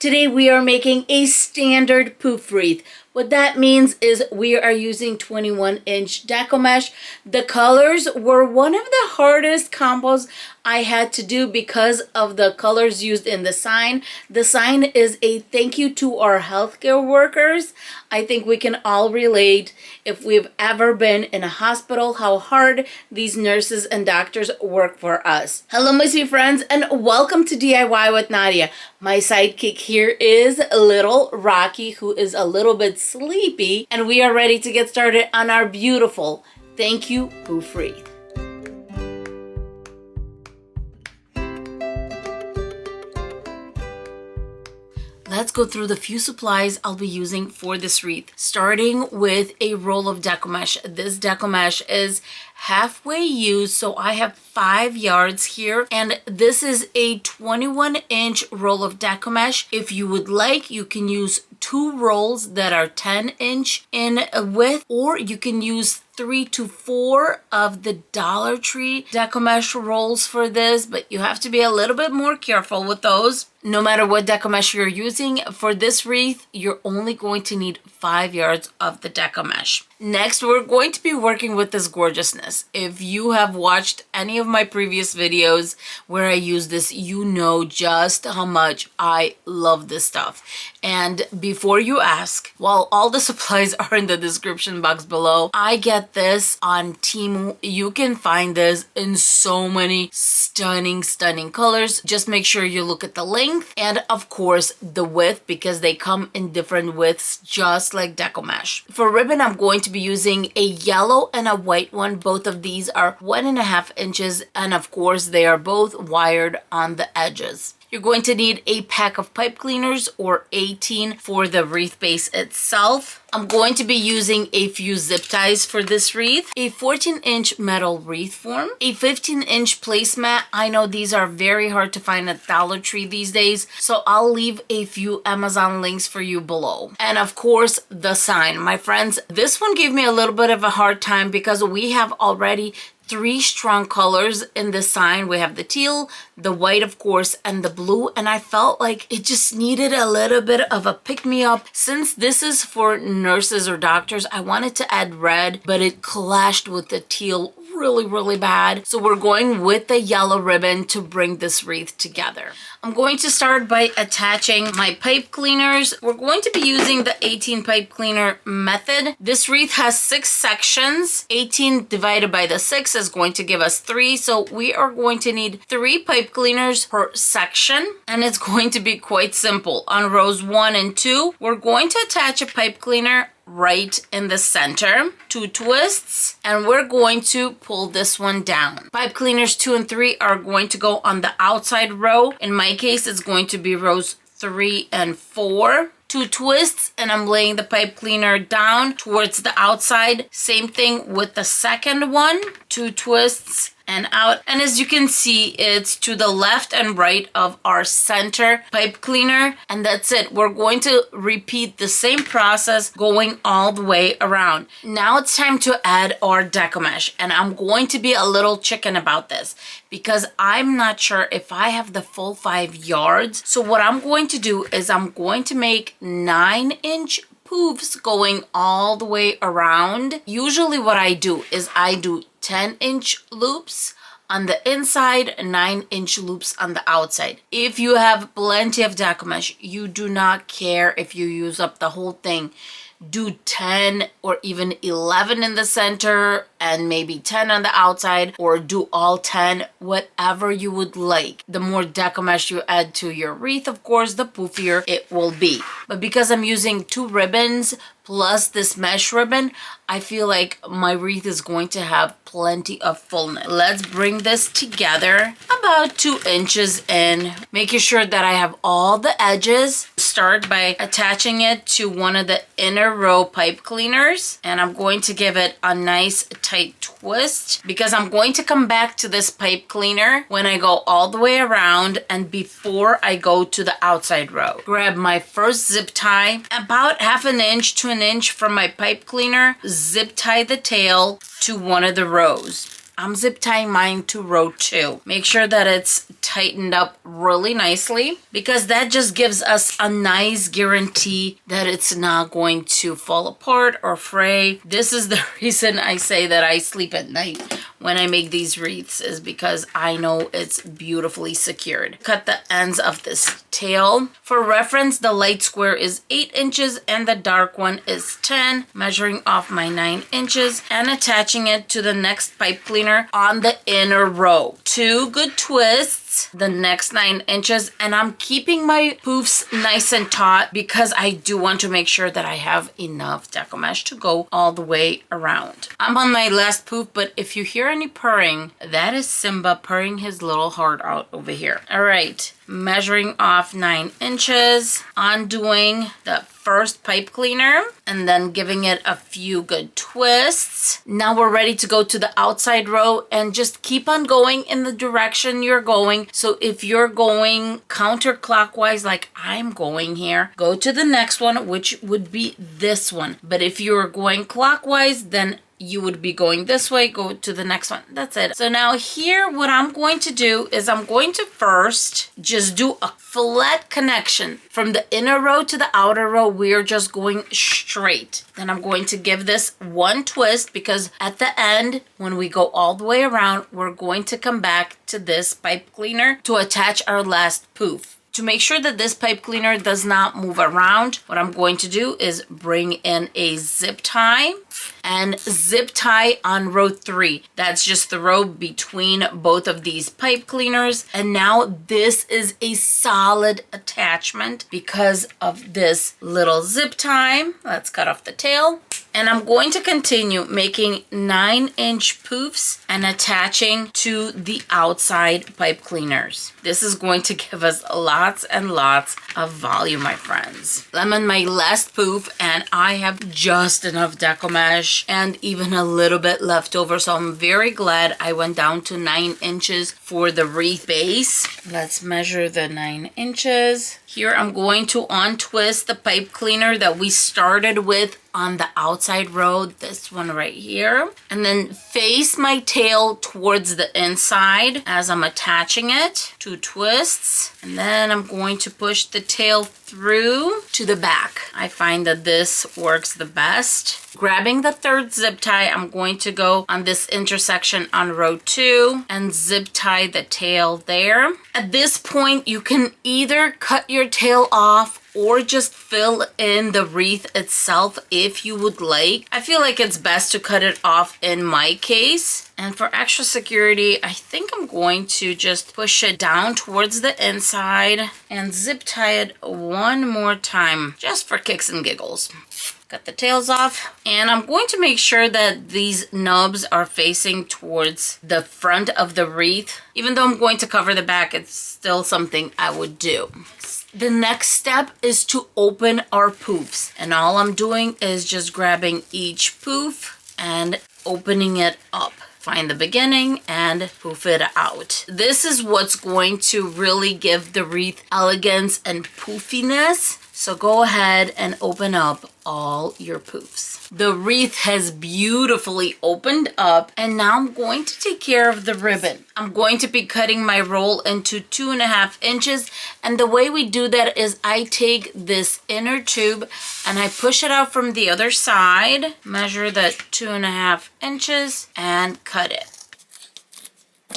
Today we are making a standard poof wreath. What that means is we are using 21-inch Deco mesh. The colors were one of the hardest combos I had to do because of the colors used in the sign. The sign is a thank you to our healthcare workers. I think we can all relate if we've ever been in a hospital, how hard these nurses and doctors work for us. Hello, my sweet friends, and welcome to DIY with Nadia. My sidekick here is little Rocky, who is a little bit sleepy, and we are ready to get started on our beautiful thank you poof wreath. Let's go through the few supplies I'll be using for this wreath, starting with a roll of Deco mesh. This Deco mesh is halfway used, so I have 5 yards here, and this is a 21-inch roll of Deco mesh. If you would like, you can use 2 rolls that are 10-inch in width, or you can use 3 to 4 of the DollarTree Deco mesh rolls for this, but you have to be a little bit more careful with those. No matter what Deco mesh you're using, for this wreath, you're only going to need 5 yards of the Deco mesh. Next, we're going to be working with this gorgeousness. If you have watched any of my previous videos where I use this, you know just how much I love this stuff. And before you ask, well, all the supplies are in the description box below. I get this on Temu. You can find this in so many stunning colors. Just make sure you look at the length and of course the width, because they come in different widths just like Deco mesh. For ribbon, I'm going to be using a yellow and a white one. Both of these are 1.5 inches, and of course they are both wired on the edges. You're going to need a pack of pipe cleaners, or 18 for the wreath base itself. I'm going to be using a few zip ties for this wreath, a 14-inch metal wreath form, a 15-inch placemat. I know these are very hard to find at Dollar Tree these days, so I'll leave a few Amazon links for you below. And of course, the sign. My friends, this one gave me a little bit of a hard time because we have already 3 strong colors in the sign. We have the teal, the white, of course, and the blue, and I felt like it just needed a little bit of a pick-me-up. Since this is for nurses or doctors, I wanted to add red, but it clashed with the teal really bad. So we're going with the yellow ribbon to bring this wreath together. I'm going to start by attaching my pipe cleaners. We're going to be using the 18 pipe cleaner method. This wreath has 6 sections. 18 divided by the 6 is going to give us 3. So we are going to need 3 pipe cleaners per section, and it's going to be quite simple. On rows 1 and 2, we're going to attach a pipe cleaner right in the center, 2 twists, and we're going to pull this one down. Pipe cleaners 2 and 3 are going to go on the outside row. In my case, it's going to be rows 3 and 4. 2 twists, and I'm laying the pipe cleaner down towards the outside. Same thing with the second one, 2 twists and out. And as you can see, it's to the left and right of our center pipe cleaner, and that's it. We're going to repeat the same process going all the way around. Now it's time to add our Deco mesh, and I'm going to be a little chicken about this because I'm not sure if I have the full 5 yards. So what I'm going to do is I'm going to make 9-inch poofs going all the way around. Usually what I do is I do 10-inch loops on the inside, 9-inch loops on the outside. If you have plenty of Deco mesh, you do not care if you use up the whole thing. Do 10 or even 11 in the center and maybe 10 on the outside, or do all 10, whatever you would like. The more Deco mesh you add to your wreath, of course, the poofier it will be. But because I'm using 2 ribbons plus this mesh ribbon, I feel like my wreath is going to have plenty of fullness. Let's bring this together about 2 inches in, making sure that I have all the edges. Start by attaching it to one of the inner row pipe cleaners, and I'm going to give it a nice tight twist because I'm going to come back to this pipe cleaner when I go all the way around and before I go to the outside row. Grab my first zip tie about 1/2 inch to 1 inch from my pipe cleaner, zip tie the tail to one of the rows. I'm zip tying mine to row 2. Make sure that it's tightened up really nicely because that just gives us a nice guarantee that it's not going to fall apart or fray. This is the reason I say that I sleep at night when I make these wreaths, is because I know it's beautifully secured. Cut the ends of this tail. For reference, the light square is 8 inches and the dark one is 10, measuring off my 9 inches and attaching it to the next pipe cleaner on the inner row. 2 good twists, the next 9 inches, and I'm keeping my poofs nice and taut because I do want to make sure that I have enough deco mesh to go all the way around. I'm on my last poof, but if you hear any purring, that is Simba purring his little heart out over here. All right, measuring off 9 inches, undoing the first pipe cleaner and then giving it a few good twists. Now we're ready to go to the outside row and just keep on going in the direction you're going. So if you're going counterclockwise like I'm going here, go to the next one, which would be this one. But if you're going clockwise, then you would be going this way, go to the next one. That's it. So now here, what I'm going to do is I'm going to first just do a flat connection from the inner row to the outer row. We're just going straight. Then I'm going to give this one twist because at the end, when we go all the way around, we're going to come back to this pipe cleaner to attach our last poof. To make sure that this pipe cleaner does not move around, what I'm going to do is bring in a zip tie and zip tie on row 3. That's just the row between both of these pipe cleaners. And now this is a solid attachment because of this little zip tie. Let's cut off the tail. And I'm going to continue making 9-inch poofs and attaching to the outside pipe cleaners. This is going to give us lots and lots of volume, my friends. I'm on my last poof and I have just enough deco mesh and even a little bit left over. So I'm very glad I went down to 9 inches for the wreath base. Let's measure the 9 inches. Here I'm going to untwist the pipe cleaner that we started with on the outside row, this one right here, and then face my tail towards the inside as I'm attaching it. 2 twists, and then I'm going to push the tail through to the back. I find that this works the best. Grabbing the third zip tie, I'm going to go on this intersection on row 2 and zip tie the tail there. At this point, you can either cut your tail off or just fill in the wreath itself if you would like. I feel like it's best to cut it off in my case. And for extra security, I think I'm going to just push it down towards the inside and zip tie it one more time, just for kicks and giggles. Cut the tails off, and I'm going to make sure that these nubs are facing towards the front of the wreath. Even though I'm going to cover the back, it's still something I would do. The next step is to open our poofs, and all I'm doing is just grabbing each poof and opening it up. Find the beginning and poof it out. This is what's going to really give the wreath elegance and poofiness. So go ahead and open up all your poofs. The wreath has beautifully opened up, and now I'm going to take care of the ribbon. I'm going to be cutting my roll into 2.5 inches, and the way we do that is I take this inner tube and I push it out from the other side, measure that 2.5 inches and cut it.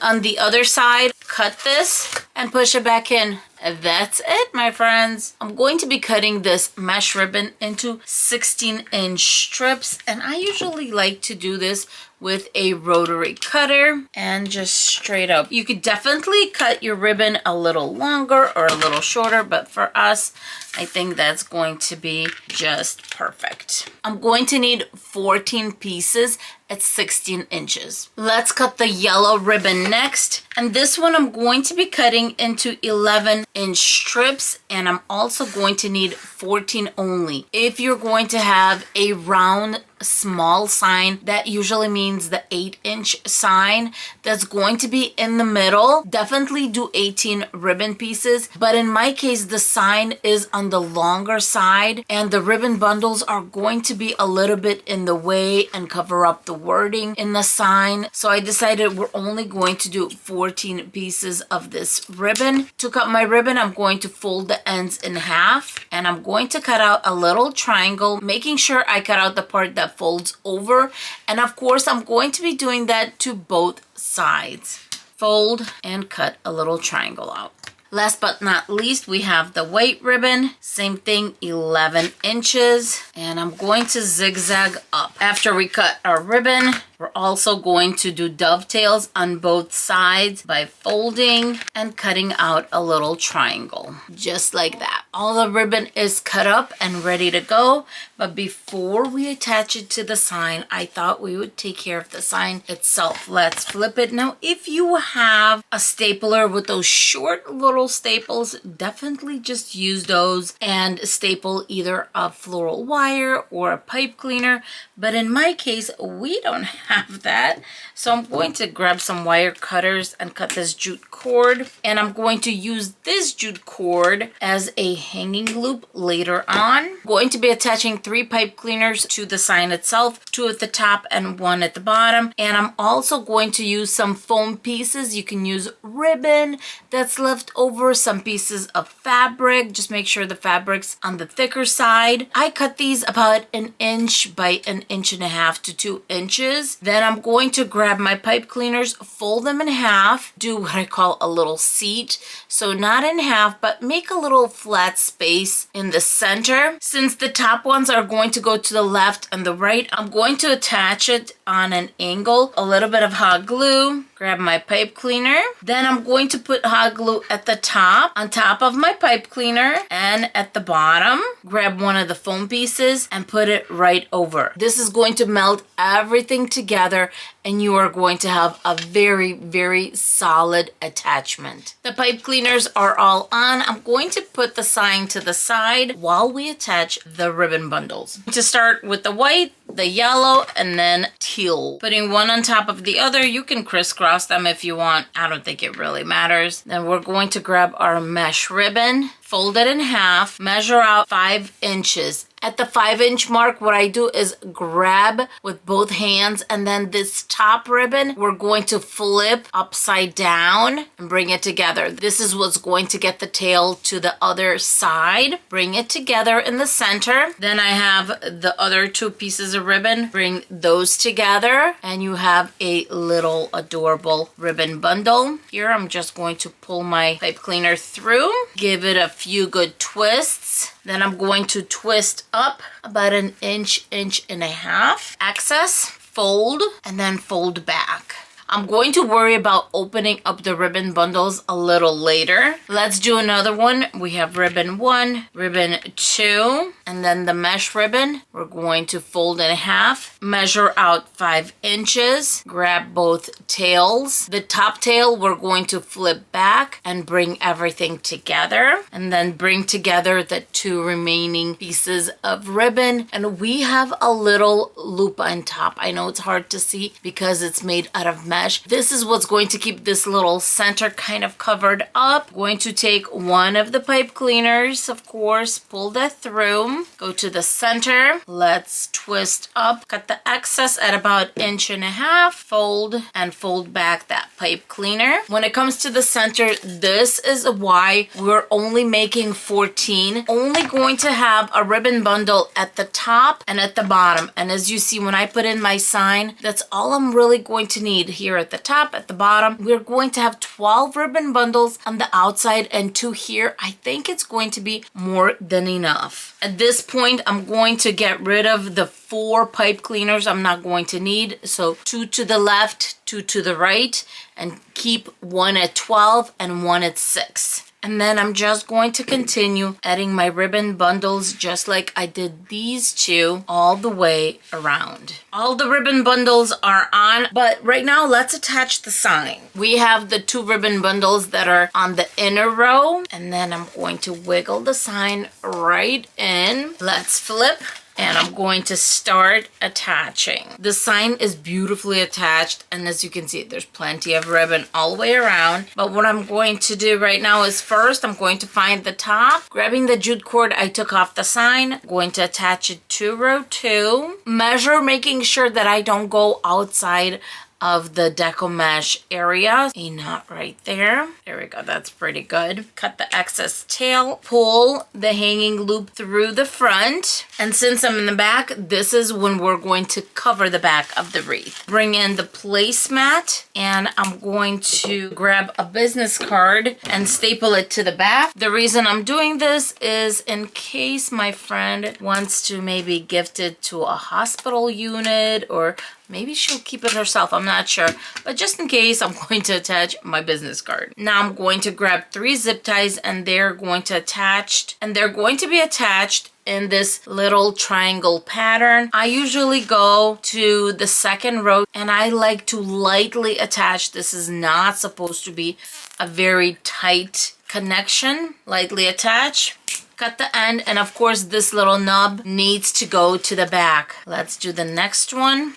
On the other side, cut this and push it back in. That's it, my friends. I'm going to be cutting this mesh ribbon into 16-inch strips, and I usually like to do this with a rotary cutter and just straight up. You could definitely cut your ribbon a little longer or a little shorter, but for us, I think that's going to be just perfect. I'm going to need 14 pieces at 16 inches. Let's cut the yellow ribbon next. And this one I'm going to be cutting into 11-inch strips, and I'm also going to need 14 only. If you're going to have a round small sign. That usually means the 8-inch sign that's going to be in the middle. Definitely do 18 ribbon pieces, but in my case, the sign is on the longer side and the ribbon bundles are going to be a little bit in the way and cover up the wording in the sign. So I decided we're only going to do 14 pieces of this ribbon. To cut my ribbon, I'm going to fold the ends in half and I'm going to cut out a little triangle, making sure I cut out the part that folds over. And of course, I'm going to be doing that to both sides. Fold and cut a little triangle out. Last but not least, we have the white ribbon. Same thing, 11 inches. And I'm going to zigzag up. After we cut our ribbon, we're also going to do dovetails on both sides by folding and cutting out a little triangle, just like that. All the ribbon is cut up and ready to go. But before we attach it to the sign, I thought we would take care of the sign itself. Let's flip it. Now, if you have a stapler with those short little staples, definitely just use those and staple either a floral wire or a pipe cleaner. But in my case, we don't have that. So I'm going to grab some wire cutters and cut this jute cord. And I'm going to use this jute cord as a hanging loop later on. I'm going to be attaching 3 pipe cleaners to the sign itself, 2 at the top and 1 at the bottom. And I'm also going to use some foam pieces. You can use ribbon that's left over, some pieces of fabric. Just make sure the fabric's on the thicker side. I cut these about 1 inch by 1.5 inches to 2 inches. Then I'm going to grab my pipe cleaners, fold them in half, do what I call a little seat. So not in half, but make a little flat space in the center. Since the top ones are going to go to the left and the right, I'm going to attach it on an angle, a little bit of hot glue. Grab my pipe cleaner. Then I'm going to put hot glue at the top, on top of my pipe cleaner, and at the bottom. Grab one of the foam pieces and put it right over. This is going to melt everything together and you are going to have a very, very solid attachment. The pipe cleaners are all on. I'm going to put the sign to the side while we attach the ribbon bundles. To start with the white, the yellow, and then teal. Putting one on top of the other, you can crisscross them if you want. I don't think it really matters. Then we're going to grab our mesh ribbon, fold it in half, measure out 5 inches. At the 5-inch mark, what I do is grab with both hands and then this top ribbon, we're going to flip upside down and bring it together. This is what's going to get the tail to the other side. Bring it together in the center. Then I have the other 2 pieces of ribbon. Bring those together and you have a little adorable ribbon bundle. Here, I'm just going to pull my pipe cleaner through, give it a few good twists. Then I'm going to twist up about 1 inch, 1.5 inches. Access, fold, and then fold back. I'm going to worry about opening up the ribbon bundles a little later. Let's do another one. We have ribbon 1, ribbon 2, and then the mesh ribbon. We're going to fold in half, measure out 5 inches, grab both tails. The top tail, we're going to flip back and bring everything together, and then bring together the 2 remaining pieces of ribbon. And we have a little loop on top. I know it's hard to see because it's made out of mesh. This is what's going to keep this little center kind of covered up. Going to take one of the pipe cleaners, of course, pull that through, go to the center. Let's twist up, cut the excess at about 1.5 inches, fold and fold back that pipe cleaner. When it comes to the center, this is why we're only making 14. Only going to have a ribbon bundle at the top and at the bottom. And as you see, when I put in my sign, that's all I'm really going to need here at the top, at the bottom. We're going to have 12 ribbon bundles on the outside and 2 here. I think it's going to be more than enough. At this point, I'm going to get rid of the 4 pipe cleaners I'm not going to need. So 2 to the left, 2 to the right, and keep 1 at 12 and 1 at 6. And then I'm just going to continue adding my ribbon bundles just like I did these 2 all the way around. All the ribbon bundles are on, but right now let's attach the sign. We have the 2 ribbon bundles that are on the inner row, and then I'm going to wiggle the sign right in. Let's flip and I'm going to start attaching. The sign is beautifully attached, and as you can see, there's plenty of ribbon all the way around. But what I'm going to do right now is first, I'm going to find the top, grabbing the jute cord I took off the sign, going to attach it to row 2, measure, making sure that I don't go outside of the deco mesh area. A knot right there. There we go, that's pretty good. Cut the excess tail, pull the hanging loop through the front, and since I'm in the back, this is when we're going to cover the back of the wreath. Bring in the placemat, and I'm going to grab a business card and staple it to the back. The reason I'm doing this is in case my friend wants to maybe gift it to a hospital unit, or maybe she'll keep it herself, I'm not sure. But just in case, I'm going to attach my business card. Now I'm going to grab 3 zip ties, and they're going to be attached in this little triangle pattern. I usually go to the second row, and I like to lightly attach. This is not supposed to be a very tight connection. Lightly attach. Cut the end, and of course this little nub needs to go to the back. Let's do the next one.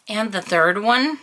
And the third one.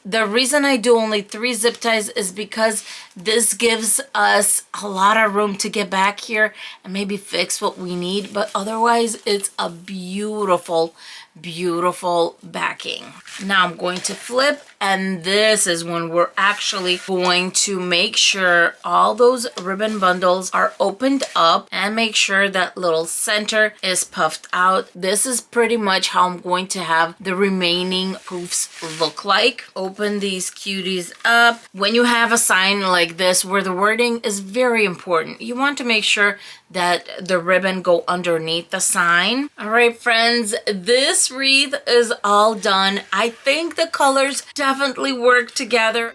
The reason I do only 3 zip ties is because this gives us a lot of room to get back here and maybe fix what we need, but otherwise it's a beautiful, beautiful backing. Now I'm going to flip, and this is when we're actually going to make sure all those ribbon bundles are opened up and make sure that little center is puffed out. This is pretty much how I'm going to have the remaining poofs look like. Open these cuties up. When you have a sign like this where the wording is very important, you want to make sure that the ribbon go underneath the sign. All right, friends, this wreath is all done. I think the colors definitely work together.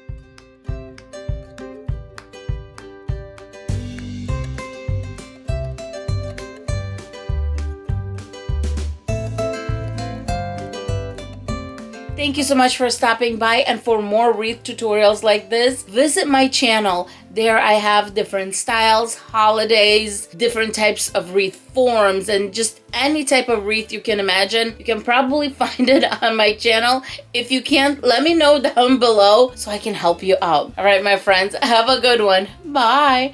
Thank you so much for stopping by, and for more wreath tutorials like this, visit my channel. There I have different styles, holidays, different types of wreath forms, and just any type of wreath you can imagine. You can probably find it on my channel. If you can't, let me know down below so I can help you out. All right, my friends, have a good one. Bye.